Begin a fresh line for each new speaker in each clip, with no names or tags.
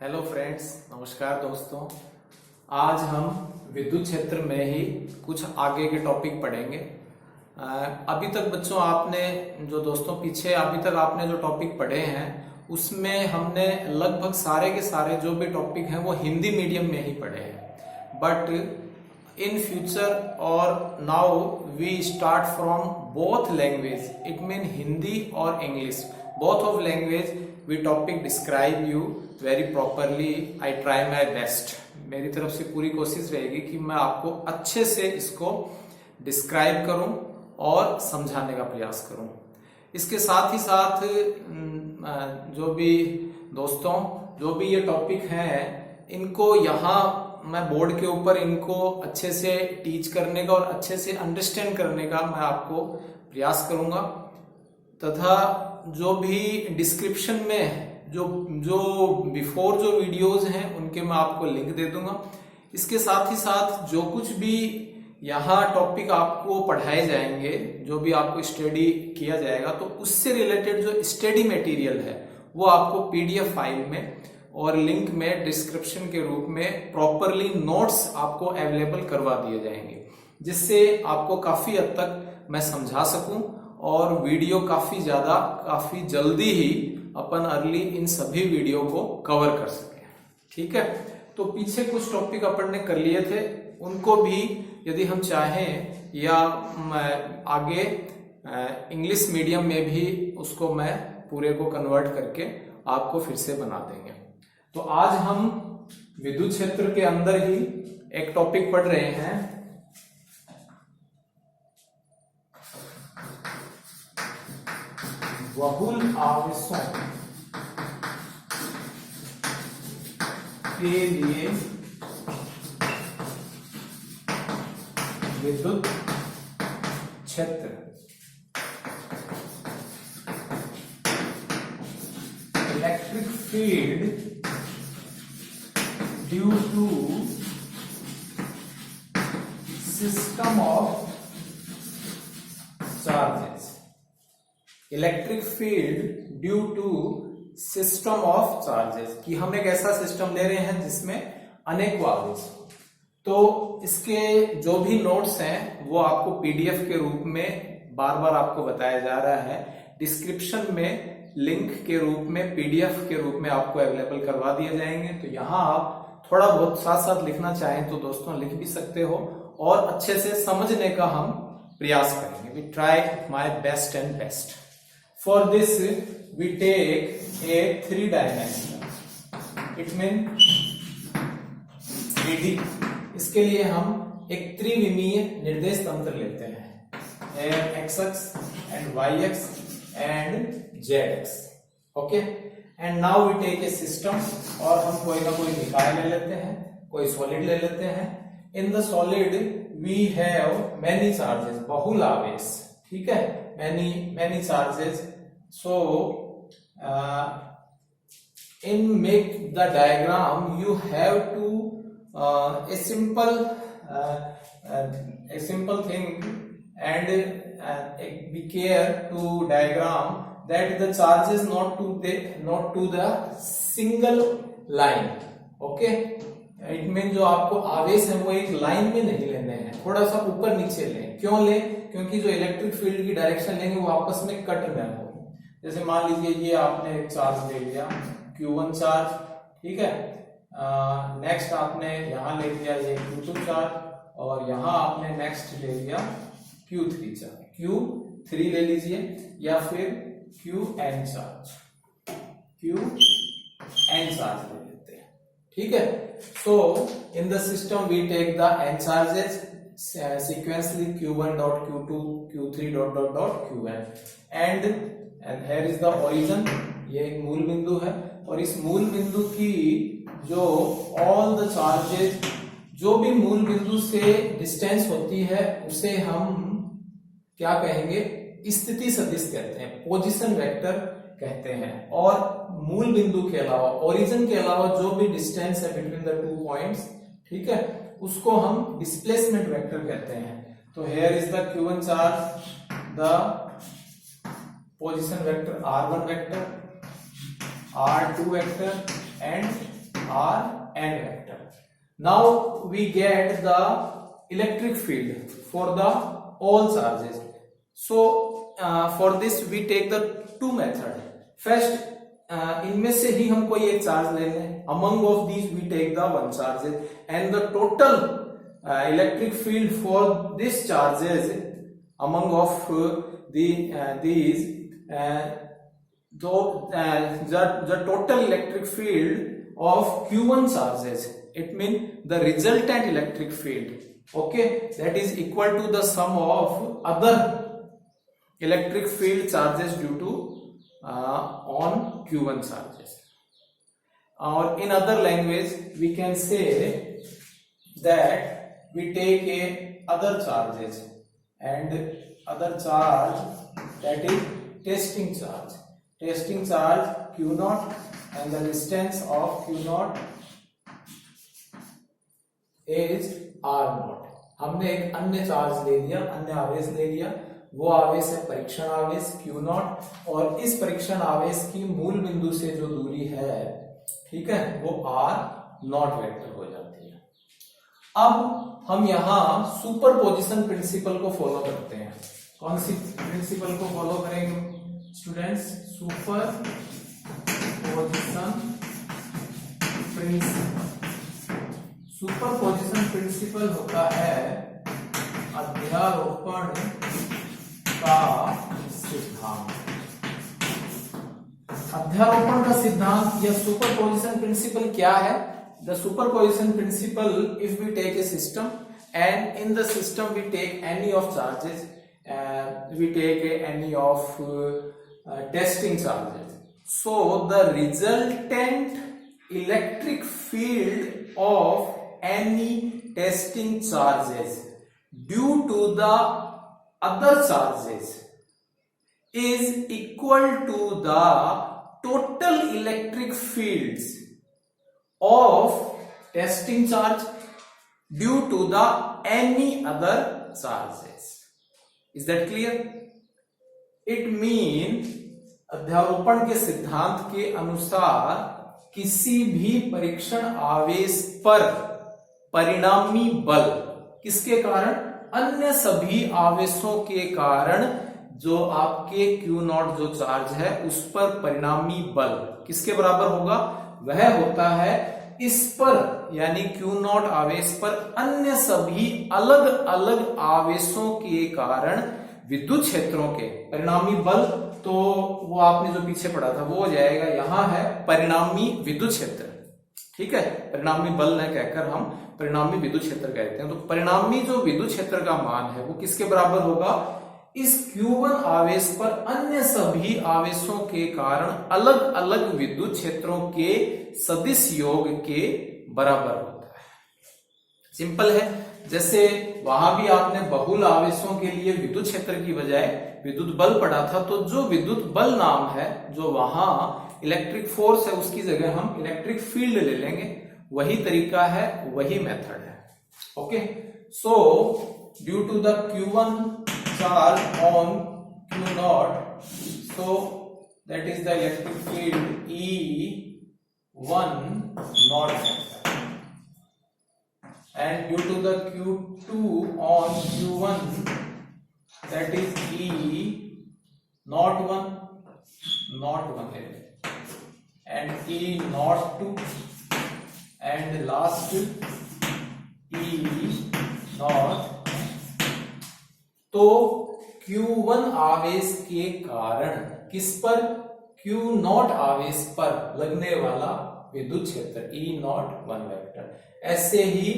Hello friends, नमस्कार दोस्तों। आज हम विद्युत क्षेत्र में ही कुछ आगे के टॉपिक पढ़ेंगे। अभी तक बच्चों आपने जो दोस्तों पीछे अभी तक आपने जो टॉपिक पढ़े हैं उसमें हमने लगभग सारे के सारे जो भी टॉपिक हैं वो हिंदी मीडियम में ही पढ़े हैं। बट इन फ्यूचर और now we start from both language, it mean Hindi और English, both of language we topic describe you very properly. I try my best. मेरी तरफ से पूरी कोशिश रहेगी कि मैं आपको अच्छे से इसको डिस्क्राइब करूं और समझाने का प्रयास करूं। इसके साथ ही साथ जो भी दोस्तों जो भी ये टॉपिक हैं इनको यहाँ मैं बोर्ड के ऊपर इनको अच्छे से टीच करने का और अच्छे से अंडरस्टैंड करने का मैं आपको प्रयास करूंगा, तथा जो भी डिस्क्रिप्शन में जो बिफोर जो वीडियोस हैं उनके मैं आपको लिंक दे दूंगा। इसके साथ ही साथ जो कुछ भी यहाँ टॉपिक आपको पढ़ाए जाएंगे, जो भी आपको स्टडी किया जाएगा, तो उससे रिलेटेड जो स्टडी मटेरियल है वो आपको पीडीएफ फाइल में और लिंक में डिस्क्रिप्शन के रूप में प्रॉपरली नोट्स आपको अवेलेबल करवा दिए जाएंगे, जिससे आपको काफी हद तक मैं समझा सकूं और वीडियो काफी जल्दी ही अपन अर्ली इन सभी वीडियो को कवर कर सके। ठीक है, तो पीछे कुछ टॉपिक अपन ने कर लिए थे, उनको भी यदि हम चाहें या आगे इंग्लिश मीडियम में भी उसको मैं पूरे को कन्वर्ट करके आपको फिर से बना देंगे। तो आज हम विद्युत क्षेत्र के अंदर ही एक टॉपिक पढ़ रहे हैं, बहुल आवेशों के लिए विद्युत क्षेत्र। Electric field due to system of charges. Electric field due to system of charges, कि हम एक ऐसा सिस्टम ले रहे हैं जिसमें अनेकों आवेश। तो इसके जो भी नोट्स हैं वो आपको पीडीएफ के रूप में बार बार आपको बताया जा रहा है, डिस्क्रिप्शन में लिंक के रूप में पीडीएफ के रूप में आपको अवेलेबल करवा दिए जाएंगे। तो यहाँ आप थोड़ा बहुत साथ साथ लिखना चाहें तो दोस्तों लिख भी सकते हो और अच्छे से समझने का हम प्रयास करेंगे। We try my best and best. For this we take a 3-dimensional, it means 3D। इसके लिए हम एक त्रिविमीय निर्देश तंत्र लेते हैं, x अक्ष and y अक्ष and z अक्ष। Okay, and now we take a system, और हम कोई ना कोई निकाय ले लेते हैं, कोई सॉलिड ले लेते हैं। In the solid we have many charges, बहुल आवेश। ठीक है, many charges. So in make the diagram you have to a simple thing, and be care to diagram that the charges not to the single line. Okay, it mean जो आपको आवेश है वो एक लाइन में नहीं लेने हैं, थोड़ा सा ऊपर नीचे लें। क्यों लें? क्योंकि जो इलेक्ट्रिक फील्ड की डायरेक्शन लेंगे वो आपस में कट न हो। जैसे मान लीजिए ये आपने एक चार्ज ले लिया Q1 चार्ज, ठीक है, नेक्स्ट आपने यहाँ ले लिया ये Q2 चार्ज, और यहाँ आपने नेक्स्ट ले लिया Q3 चार्ज, Q3 ले लीजिए, या फिर Qn चार्ज, Qn चार्ज ले लेते हैं। ठीक है, so in the system we take the n charges sequentially Q1 dot Q2 Q3 dot Qn, and here is the origin, ये एक मूल बिंदु है, और इस मूल बिंदु की जो all the charges, जो भी मूल बिंदु से डिस्टेंस होती है उसे हम क्या कहेंगे? स्थिति सदिश कहते हैं, पोजीशन वेक्टर कहते हैं। और मूल बिंदु के अलावा, ओरिजिन के अलावा जो भी डिस्टेंस है बिटवीन द 2 पॉइंट्स, ठीक है, उसको हम डिस्प्लेसमेंट वेक्टर कहते हैं। तो here is the Q1 charge, the position vector R1 vector, R2 vector and are n vector. Now we get the electric field for the all charges. So for this we take the two method. First इनमें से ही हम कोई एक charge ले लें. Among of these we take the one charges and the total electric field for this charges among of these the total electric field of Q1 charges, it means the resultant electric field, okay, that is equal to the sum of other electric field charges due to on Q1 charges. Or in other language we can say that we take a other charges and other charge, that is testing charge. Testing charge Q0 and the distance of Q0 is R0. हमने एक अन्य charge ले लिया, अन्य आवेश ले लिया. वो आवेश है परीक्षण आवेश Q0 और इस परीक्षण आवेश की मूल बिंदु से जो दूरी है, ठीक है, वो R0 वेक्टर हो जाती है. अब हम यहां सुपरपोजिशन प्रिंसिपल को फॉलो करते हैं. कौन सी प्रिंसिपल को फॉलो करेंगे students? Superposition principle. Superposition principle होता है अध्यारोपण का सिद्धांत. अध्यारोपण का सिद्धांत या सुपरपोजिशन प्रिंसिपल क्या है? The superposition principle, if we take a system and in the system we take any of charges, we take any of testing charges, so the resultant electric field of any testing charges due to the other charges is equal to the total electric fields of testing charge due to the any other charges. Is that clear? It means अध्यारोपण के सिद्धांत के अनुसार किसी भी परीक्षण आवेश पर परिणामी बल किसके कारण? अन्य सभी आवेशों के कारण जो आपके Q0 जो चार्ज है उस पर परिणामी बल किसके बराबर होगा? वह होता है इस पर, यानी Q0 आवेश पर अन्य सभी अलग अलग आवेशों के कारण विद्युत क्षेत्रों के परिणामी बल. तो वो आपने जो पीछे पढ़ा था वो हो जाएगा, यहां है परिणामी विद्युत क्षेत्र, ठीक है. परिणामी बल न कहकर हम परिणामी विद्युत क्षेत्र कहते हैं. तो परिणामी जो विद्युत क्षेत्र का मान है वो किसके बराबर होगा? इस Q1 आवेश पर अन्य सभी आवेशों के कारण अलग अलग विद्युत क्षेत्रों के सदिश योग के बराबर होता है. सिंपल है. जैसे वहां भी आपने बहुल आवेशों के लिए विद्युत क्षेत्र की बजाय विद्युत बल पढ़ा था, तो जो विद्युत बल नाम है, जो वहां इलेक्ट्रिक फोर्स है, उसकी जगह हम इलेक्ट्रिक फील्ड ले लेंगे. वही तरीका है, वही मेथड है. Okay. So due to the Q1 charge on Q0, so that is the electric field E1 not vector, and due to the Q2 on Q1, that is E not 1 and E not 2 and last E not. तो Q1 आवेश के कारण किस पर? Q0 आवेश पर लगने वाला विद्युत क्षेत्र E0 1 वेक्टर. ऐसे ही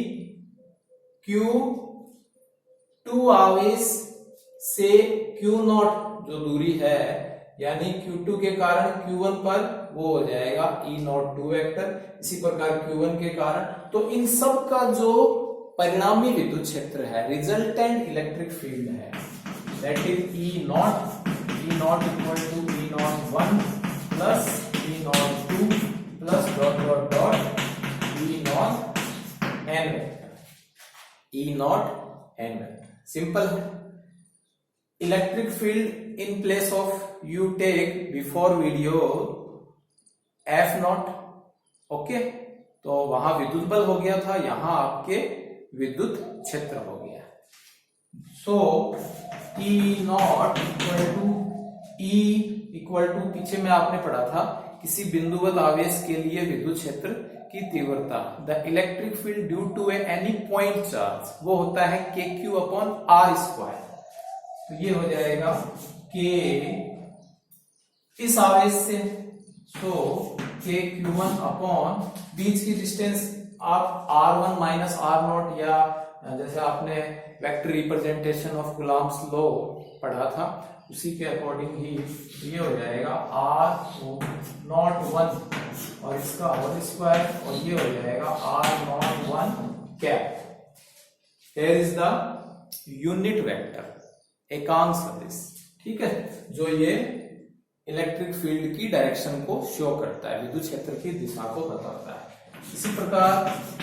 Q2 आवेश से Q0 जो दूरी है, यानी Q2 के कारण Q1 पर वो हो जाएगा E0 2 वेक्टर. इसी प्रकार Q1 के कारण. तो इन सब का जो परिणामी विद्युत क्षेत्र है, रिजल्टेंट इलेक्ट्रिक फील्ड है, that is E0 equal to E0 1 plus E0 2 plus dot dot dot E0 n vector. E0 n vector. Simple है. Electric field in place of you take before video F0. Okay. तो वहां विद्युत बल हो गया था, यहां आपके विद्युत क्षेत्र हो गया। सो E नॉट इक्वल टू पीछे में आपने पढ़ा था किसी बिंदुवत आवेश के लिए विद्युत क्षेत्र की तीव्रता, the electric field due to any point charge, वो होता है KQ/R²। तो ये हो जाएगा K इस आवेश से, तो KQ1 बीच की डिस्टेंस आप R1 माइनस R0, या जैसे आपने vector representation of Coulomb's law पढ़ा था उसी के अकॉर्डिंग ही ये हो जाएगा R01 और इसका होल स्क्वायर, और ये हो जाएगा R01 cap. Here is the unit vector, एकांक सदिश, ठीक है, जो ये इलेक्ट्रिक फील्ड की डायरेक्शन को शो करता है, विद्युत क्षेत्र की दिशा को बताता है। इसी प्रकार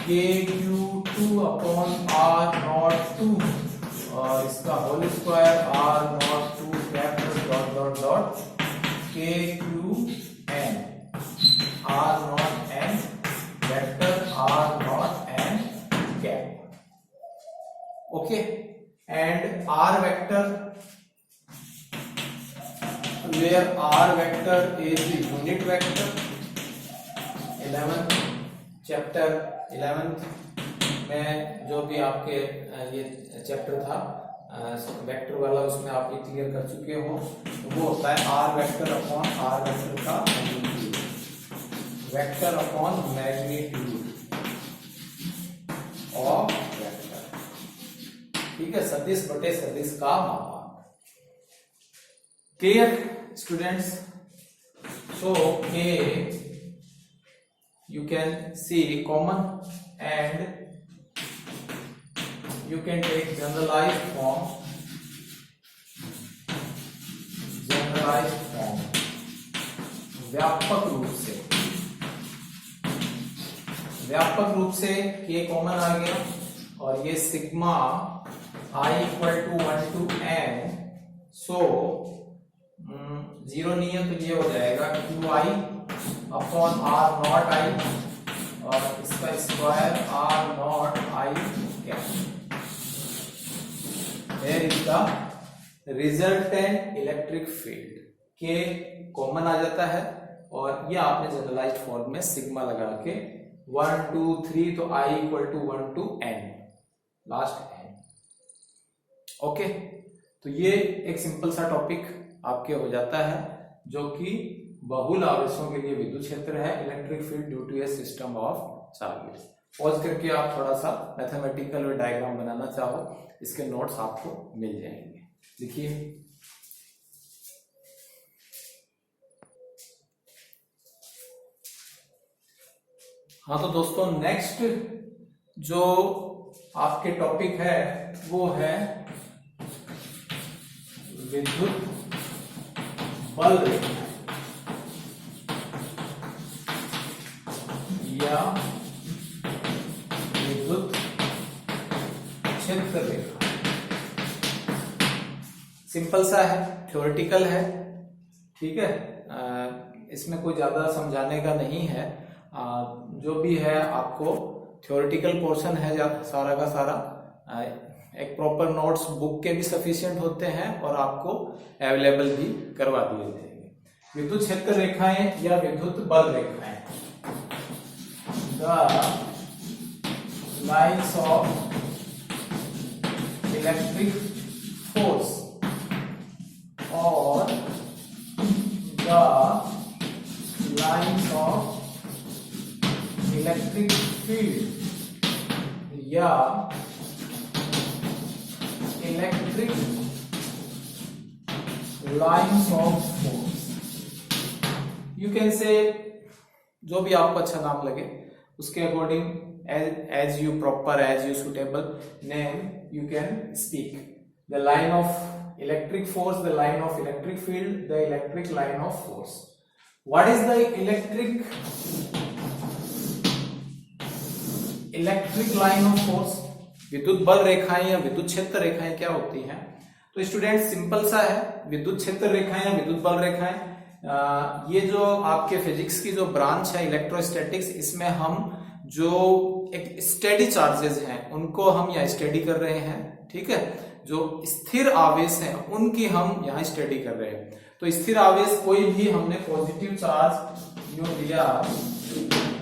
KQ2/R02 और इसका whole square R02 cap dot dot dot KQN R0N vector R0N cap. Okay, and R vector, where R vector is the unit vector, 11th chapter 11th में जो भी आपके ये चैप्टर था वेक्टर वाला, उसमें आप ये क्लियर कर चुके हो। तो वो होता है R vector upon R vector का magnitude, vector upon magnitude of vector, ठीक है, सदिश बटे सदिश का मापांक। Clear students? So K you can see common, and you can take generalized form, व्यापक रूप से K कॉमन आ गया, और ये sigma I equal to 1 to n, so 0 नहीं है तो ये हो जाएगा QI/R0I, और इसका square R0I cap. Here is the resultant electric field, K common आ जाता है, और ये आपने जनरलाइज्ड फॉर्म में सिग्मा लगा के 1 2 3, तो I equal to 1 to n, last n। Okay, तो ये एक सिंपल सा टॉपिक आपके हो जाता है, जो कि बहुल आवेशों के लिए विद्युत क्षेत्र है, electric field due to a system of charges. Pause करके आप थोड़ा सा मैथमेटिकल और डायग्राम बनाना चाहो, इसके नोट्स आपको मिल जाएंगे। देखिए, हाँ तो दोस्तों, नेक्स्ट जो आपके टॉपिक है वो है विद्युत बल रेखा या विद्युत क्षेत्र रेखा। सिंपल सा है, थ्योरेटिकल है, ठीक है, इसमें कोई ज्यादा समझाने का नहीं है। जो भी है आपको थ्योरेटिकल पोर्शन है सारा का सारा, एक प्रॉपर नोट्स बुक के भी सफिशिएंट होते हैं और आपको अवेलेबल भी करवा दिए जाएंगे। विद्युत क्षेत्र रेखाएं या विद्युत बल रेखाएं, the lines of electric force और the lines of electric field या electric lines of force, you can say, जो भी आपको अच्छा नाम लगे उसके according as you proper, as you suitable name you can speak. The line of electric force, the line of electric field, the electric line of force. What is the electric line of force? विद्युत बल रेखाएं या विद्युत क्षेत्र रेखाएं क्या होती हैं? तो स्टूडेंट सिंपल सा है, विद्युत क्षेत्र रेखाएं या विद्युत बल रेखाएं, ये जो आपके फिजिक्स की जो ब्रांच है इलेक्ट्रोस्टैटिक्स, इसमें हम जो एक स्टेडी चार्जेस हैं उनको हम यहाँ स्टडी कर रहे हैं, ठीक है। जो स्थिर आवेश हैं उनकी हम यहाँ स्टडी कर रहे हैं। तो स्थिर आवेश कोई भी हमने पॉजिटिव चार्ज यूं लिया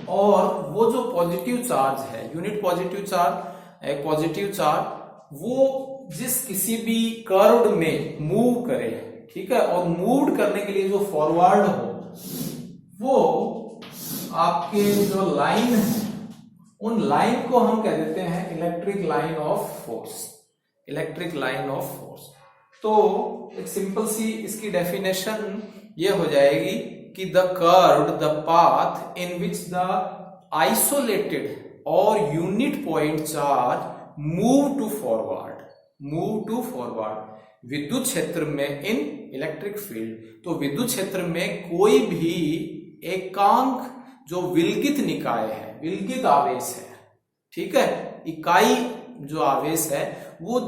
और वो जो पॉजिटिव चार्ज है, यूनिट पॉजिटिव चार्ज, एक पॉजिटिव चार्ज वो जिस किसी भी कर्व में मूव करे, ठीक है, और मूव करने के लिए जो फॉरवर्ड हो वो आपके जो लाइन है उन लाइन को हम कह देते हैं electric line of force, electric line of force. तो एक सिंपल सी इसकी डेफिनेशन ये हो जाएगी कि the curve the path in which the isolated और unit point charge move to forward, move to forward विद्युत क्षेत्र में इन इलेक्ट्रिक फील्ड। तो विद्युत क्षेत्र में कोई भी एकांक जो विलगित निकाय है, विलगित आवेश है, ठीक है, इकाई जो आवेश है वो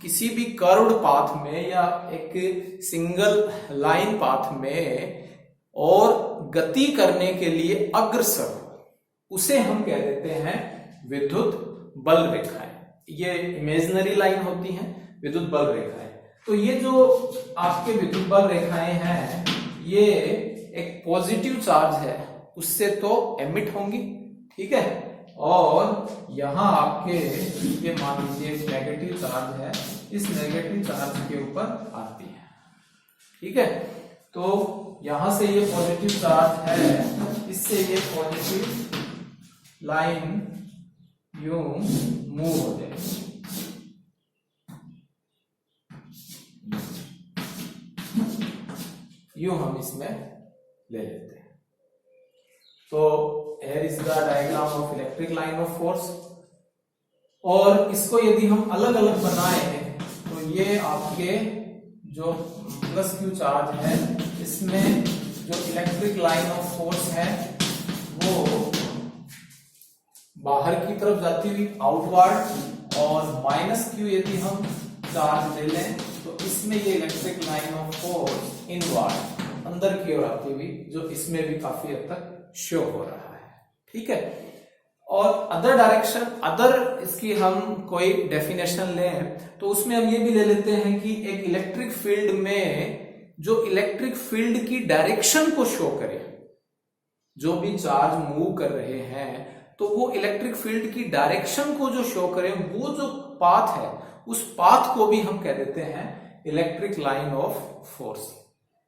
किसी भी कर्व्ड पाथ में या एक सिंगल लाइन पाथ में और गति करने के लिए अग्रसर हो, उसे हम कह देते हैं विद्युत बल रेखाएं। ये इमेजिनरी लाइन होती हैं विद्युत बल रेखाएं। तो ये जो आपके विद्युत बल रेखाएं हैं ये एक पॉजिटिव चार्ज है उससे तो एमिट होंगी, ठीक है, और यहां आपके ये मान लीजिए नेगेटिव चार्ज है, इस नेगेटिव चार्ज के ऊपर आती है, ठीक है। तो यहां से ये पॉजिटिव चार्ज है, इससे ये पॉजिटिव लाइन यूं मूव हो जाएगी, यूं हम इसमें ले लेते हैं। तो here is the diagram of electric line of force। और इसको यदि हम अलग अलग बनाए तो ये आपके जो प्लस क्यू चार्ज है इसमें जो इलेक्ट्रिक लाइन ऑफ फोर्स है वो बाहर की तरफ जाती हुई आउटवर्ड, और माइनस क्यू यदि हम चार्ज ले लें तो इसमें ये electric line of force inward अंदर की ओर आती हुई, जो इसमें भी काफी हद तक शो हो रहा है, ठीक है। और अदर डायरेक्शन, अदर इसकी हम कोई डेफिनेशन लें तो उसमें हम ये भी ले लेते हैं कि एक इलेक्ट्रिक फील्ड में जो इलेक्ट्रिक फील्ड की डायरेक्शन को शो करे, जो भी चार्ज मूव कर रहे हैं तो वो इलेक्ट्रिक फील्ड की डायरेक्शन को जो शो करे, वो जो पाथ है उस पाथ को भी हम कह देते हैं electric line of force,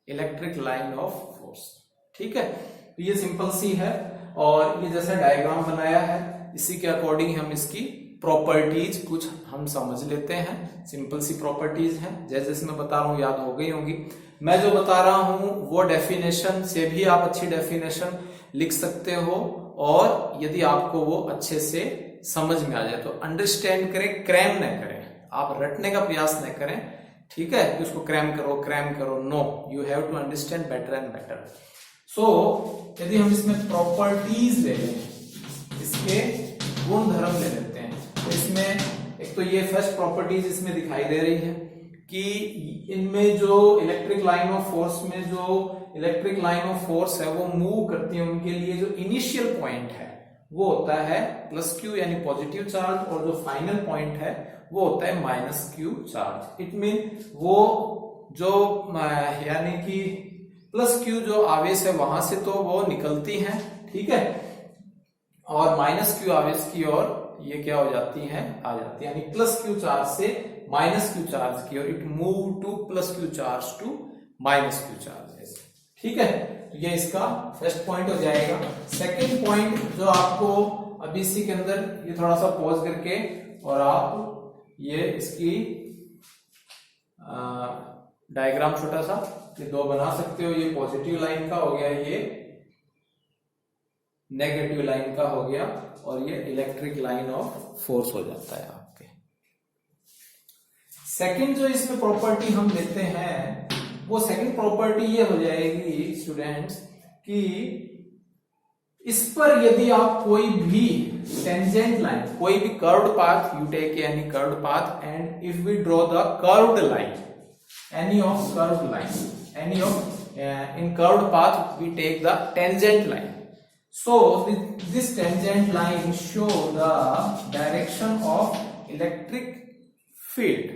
electric line of force, ठीक है। तो ये सिंपल सी है और ये जैसा डायग्राम बनाया है इसी के अकॉर्डिंग हम इसकी प्रॉपर्टीज कुछ हम समझ लेते हैं। सिंपल सी प्रॉपर्टीज हैं, जैसे जैसे मैं बता रहा हूं याद हो गई होंगी। मैं जो बता रहा हूं वो डेफिनेशन से भी आप अच्छी डेफिनेशन लिख सकते हो, और यदि आपको वो अच्छे से समझ में आ जाए तो अंडरस्टैंड करें, क्रैम न करें, आप रटने का प्रयास न करें, ठीक है, कि उसको क्रैम करो, no, you have to understand better and better. So यदि हम इसमें प्रॉपर्टीज ले लें, इसके गुण धर्म ले लेते हैं, तो इसमें एक तो ये फर्स्ट प्रॉपर्टीज इसमें दिखाई दे रही है कि इनमें जो इलेक्ट्रिक लाइन ऑफ फोर्स में जो इलेक्ट्रिक लाइन ऑफ फोर्स है वो मूव करती है, उनके लिए जो इनिशियल पॉइंट है वो होता है प्लस क्यू यानी पॉजिटिव चार्ज, और जो फाइनल पॉइंट है वो होता है minus Q charge. It mean वो जो यानी कि प्लस क्यू जो आवेश है वहां से तो वो निकलती हैं, ठीक है, और माइनस क्यू आवेश की ओर ये क्या हो जाती है, आ जाती है, यानी प्लस क्यू चार्ज से माइनस क्यू चार्ज की ओर it move to plus Q charge to minus Q charge, ठीक है। तो ये इसका फर्स्ट पॉइंट हो जाएगा। सेकंड पॉइंट जो आपको अभी इसी के अंदर ये थोड़ा सा पॉज करके और आप ये इसकी डायग्राम छोटा सा ये दो बना सकते हो। ये पॉजिटिव लाइन का हो गया, ये नेगेटिव लाइन का हो गया, और ये इलेक्ट्रिक लाइन ऑफ फोर्स हो जाता है आपके। सेकंड जो इसमें प्रॉपर्टी हम लेते हैं वो सेकंड प्रॉपर्टी ये हो जाएगी स्टूडेंट्स कि इस पर यदि आप कोई भी टेंजेंट लाइन, कोई भी curved path you take any curved path, and if we draw the curved line, any of curved line, any of in curved path we take the tangent line, So this tangent line show the direction of electric field.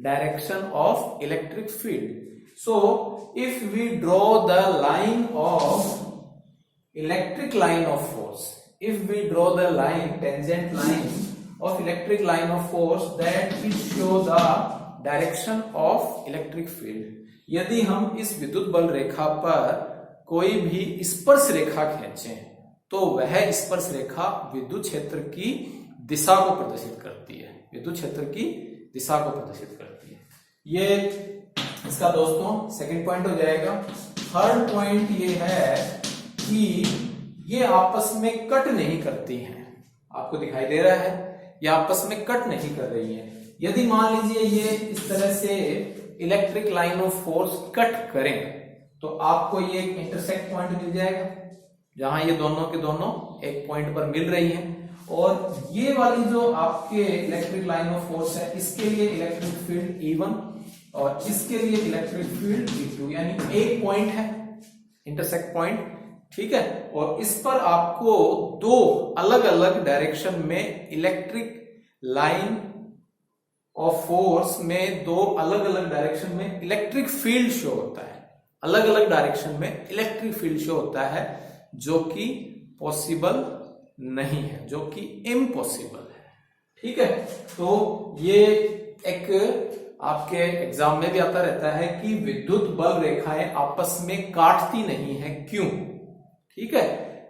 Direction of electric field. So if we draw the line of electric line of force, if we draw the line, tangent line of electric line of force, that it show the direction of electric field. यदि हम इस विद्युत बल रेखा पर कोई भी स्पर्श रेखा खींचें तो वह स्पर्श रेखा विद्युत क्षेत्र की दिशा को प्रदर्शित करती है, विद्युत क्षेत्र की दिशा को प्रदर्शित करती है। ये इसका दोस्तों सेकंड पॉइंट हो जाएगा। थर्ड पॉइंट ये है कि ये आपस में कट नहीं करती हैं। आपको दिखाई दे रहा है ये आपस में कट नहीं कर रही है। यदि मान लीजिए ये इस तरह से electric line of force cut करें तो आपको ये एक इंटरसेक्ट पॉइंट मिल जाएगा जहां ये दोनों के दोनों एक पॉइंट पर मिल रही हैं, और ये वाली जो आपके इलेक्ट्रिक लाइन ऑफ फोर्स है इसके लिए इलेक्ट्रिक फील्ड E1 और इसके लिए इलेक्ट्रिक फील्ड E2, यानी एक पॉइंट है इंटरसेक्ट पॉइंट, ठीक है। और इस पर आपको दो अलग अलग डायरेक्शन में इलेक्ट्रिक लाइन ऑफ फोर्स में दो अलग अलग डायरेक्शन में इलेक्ट्रिक फील्ड शो होता है, अलग अलग डायरेक्शन में इलेक्ट्रिक फील्ड शो होता है, जो कि पॉसिबल नहीं है, जो कि इम्पॉसिबल है, ठीक है। तो ये एक आपके एग्जाम में भी आता रहता है कि विद्युत बल रेखाएं आपस में काटती नहीं है, क्यों, ठीक है।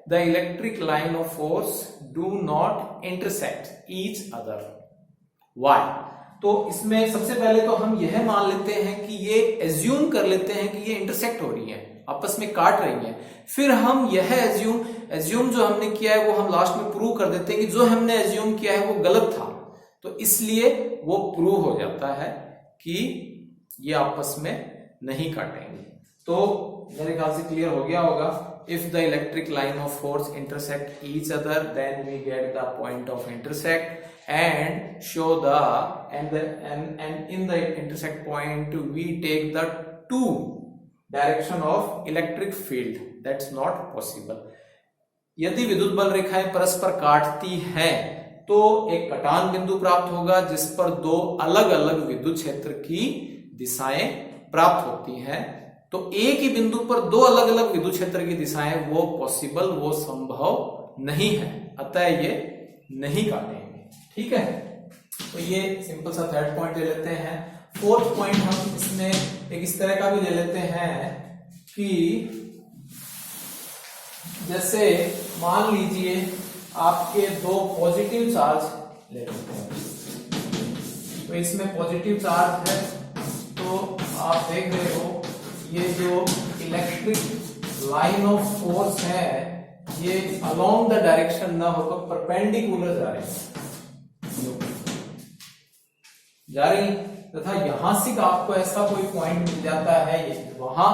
The electric line of force do not intersect each other, why. तो इसमें सबसे पहले तो हम यह मान लेते हैं कि ये एज्यूम कर लेते हैं कि ये इंटरसेक्ट हो रही है, आपस में काट रही हैं। फिर हम यह एज्यूम जो हमने किया है वो हम लास्ट में प्रूव कर देते हैं कि जो हमने एज्यूम किया है वो गलत था, तो इसलिए वो प्रूव हो जाता है कि ये आपस में नहीं काटेंगे। तो मेरे ख्याल से क्लियर हो गया होगा। If the electric line of force intersect each other, then we get the point of intersect and show the and in the intersect point we take the two direction of electric field. That's not possible. यदि विद्युत बल रेखाएं परस्पर काटती हैं तो एक कटान बिंदु प्राप्त होगा जिस पर दो अलग अलग विद्युत क्षेत्र की दिशाएं प्राप्त होती हैं। तो एक ही बिंदु पर दो अलग अलग विद्युत क्षेत्र की दिशाएं वो पॉसिबल, वो संभव नहीं है, अतः ये नहीं काटेंगे, ठीक है। तो ये सिंपल सा थर्ड पॉइंट ले लेते हैं। फोर्थ पॉइंट हम इसमें एक इस तरह का भी ले लेते हैं कि जैसे मान लीजिए आपके दो पॉजिटिव चार्ज ले लेते हैं, तो इसमें पॉजिटिव चार्ज है, तो आप देख रहे हो ये जो इलेक्ट्रिक लाइन ऑफ फोर्स है ये अलोंग द डायरेक्शन ना होकर परपेंडिकुलर जा रही तथा यहां से आपको ऐसा कोई पॉइंट मिल जाता है वहां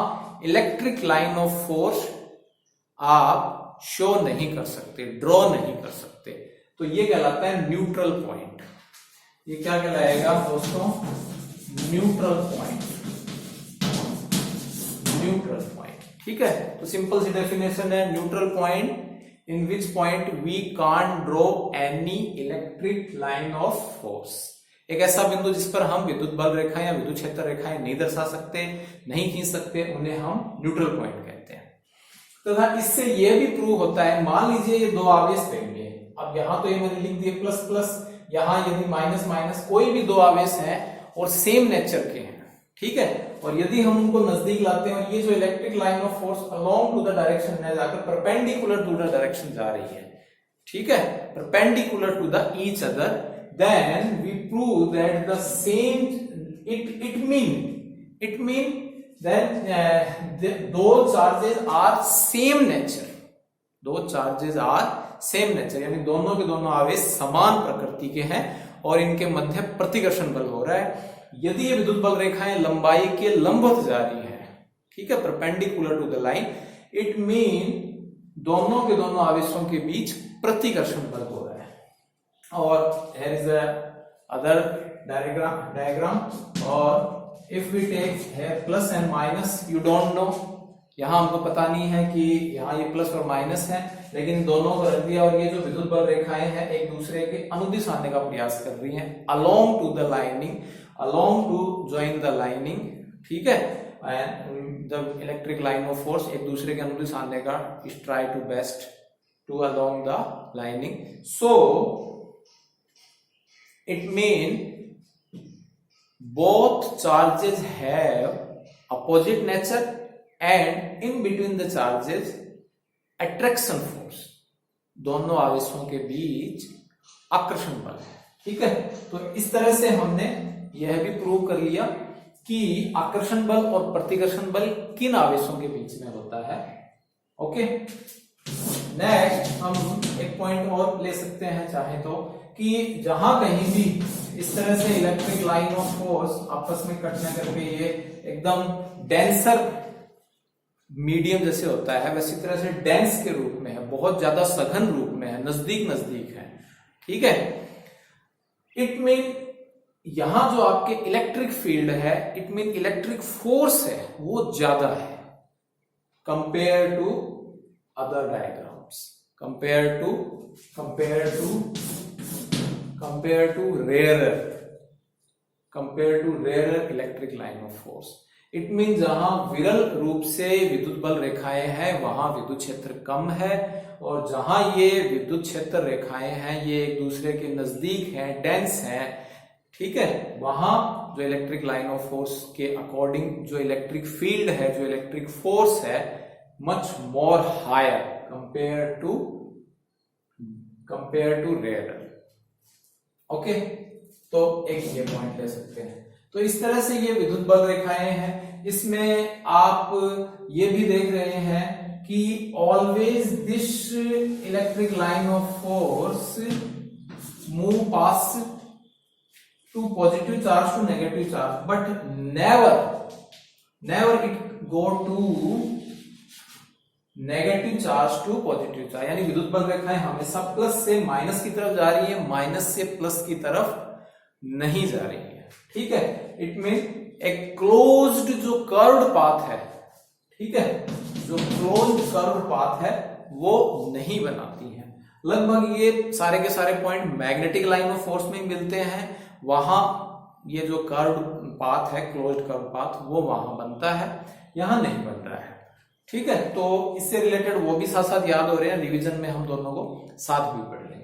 इलेक्ट्रिक लाइन ऑफ फोर्स आप शो नहीं कर सकते, ड्रॉ नहीं कर सकते, तो ये कहलाता है न्यूट्रल पॉइंट। ये क्या कहलाएगा दोस्तों? न्यूट्रल पॉइंट, न्यूट्रल पॉइंट, ठीक है। तो सिंपल सी डेफिनेशन है, neutral point in which point we can't draw any electric line of force. एक ऐसा बिंदु जिस पर हम विद्युत बल रेखाएं या विद्युत क्षेत्र रेखाएं नहीं दर्शा सकते, नहीं खींच सकते, उन्हें हम न्यूट्रल पॉइंट कहते हैं। तथा इससे यह भी प्रूव होता है, मान लीजिए ये दो आवेश देंगे, अब यहां तो ये मैंने लिख दिए प्लस प्लस, यहां यदि माइनस माइनस, कोई भी दो आवेश हैं और सेम नेचर के हैं, ठीक है, और यदि हम उनको नजदीक लाते हैं और ये जो electric line of force along to the direction है जाकर परपेंडिकुलर टू द डायरेक्शन जा रही है, ठीक है, perpendicular to the each other, then we prove that the same it mean then those charges are same nature, दो charges are same nature, यानी दोनों के दोनों आवेश समान प्रकृति के हैं और इनके मध्य प्रतिकर्षण बल हो रहा है। यदि ये विद्युत बल रेखाएं लंबाई के लंबवत जा रही है, ठीक है, perpendicular to the line, it mean दोनों के दोनों आवेशों के बीच प्रतिकर्षण बल हो रहा है। और here is a other diagram, or if we take here plus and minus, you don't know, यहाँ हमको पता नहीं है कि यहाँ ये प्लस और माइनस है, लेकिन दोनों को रख दिया और ये जो विद्युत बल रेखाएं हैं एक दूसरे के अनुदिश आने का प्रयास कर रही हैं, along to the lining, along to join the lining, ठीक है, and the electric line of force एक दूसरे के अनुदिश आने का try to best to along the lining. So it mean both charges have opposite nature and in between the charges attraction force. दोनों आवेशों के बीच आकर्षण बल है. ठीक है, तो इस तरह से हमने यह भी प्रूव कर लिया कि आकर्षण बल और प्रतिकर्षण बल किन आवेशों के बीच में होता है. ओके, नेक्स्ट हम एक पॉइंट और ले सकते हैं चाहे तो, कि जहां कहीं भी इस तरह से इलेक्ट्रिक लाइन ऑफ फोर्स आपस में कट न करके ये एकदम डेंसर मीडियम जैसे होता है, वैसी तरह से डेंस के रूप में है, बहुत ज्यादा सघन रूप में है, नजदीक नजदीक है. ठीक है, इट मीन यहां जो आपके इलेक्ट्रिक फील्ड है, इट मीन इलेक्ट्रिक फोर्स है, वो ज्यादा है compare to other diagrams, compare to rare electric line of force. It mean जहां विरल रूप से विद्युत बल रेखाएं हैं वहां विद्युत क्षेत्र कम है, और जहां ये विद्युत क्षेत्र रेखाएं हैं ये एक दूसरे के नजदीक हैं, डेंस हैं. ठीक है, वहां जो इलेक्ट्रिक लाइन ऑफ फोर्स के अकॉर्डिंग जो इलेक्ट्रिक फील्ड है, जो इलेक्ट्रिक फोर्स है, much more higher compare to rare. Okay, तो एक ये पॉइंट ले सकते हैं. तो इस तरह से ये विद्युत बल रेखाएं हैं. इसमें आप ये भी देख रहे हैं कि always this electric line of force move pass to positive charge to negative charge, but never it go to negative charge to positive charge. यानी विद्युत बल रेखाएं हमेशा प्लस से माइनस की तरफ जा रही है, माइनस से प्लस की तरफ नहीं जा रही है. ठीक है, इट मीन एक क्लोज्ड जो कर्व्ड पाथ है, ठीक है, जो क्लोज्ड कर्व्ड पाथ है वो नहीं बनाती है. लगभग ये सारे के सारे point magnetic line of force में मिलते हैं. वहां ये जो कर्व्ड पाथ है, क्लोज्ड कर्व्ड पाथ, वो वहां बनता है, यहां नहीं बन रहा है. ठीक है, तो इससे रिलेटेड वो भी साथ साथ याद हो रहे हैं, रिवीजन में हम दोनों को साथ भी पढ़ लेंगे.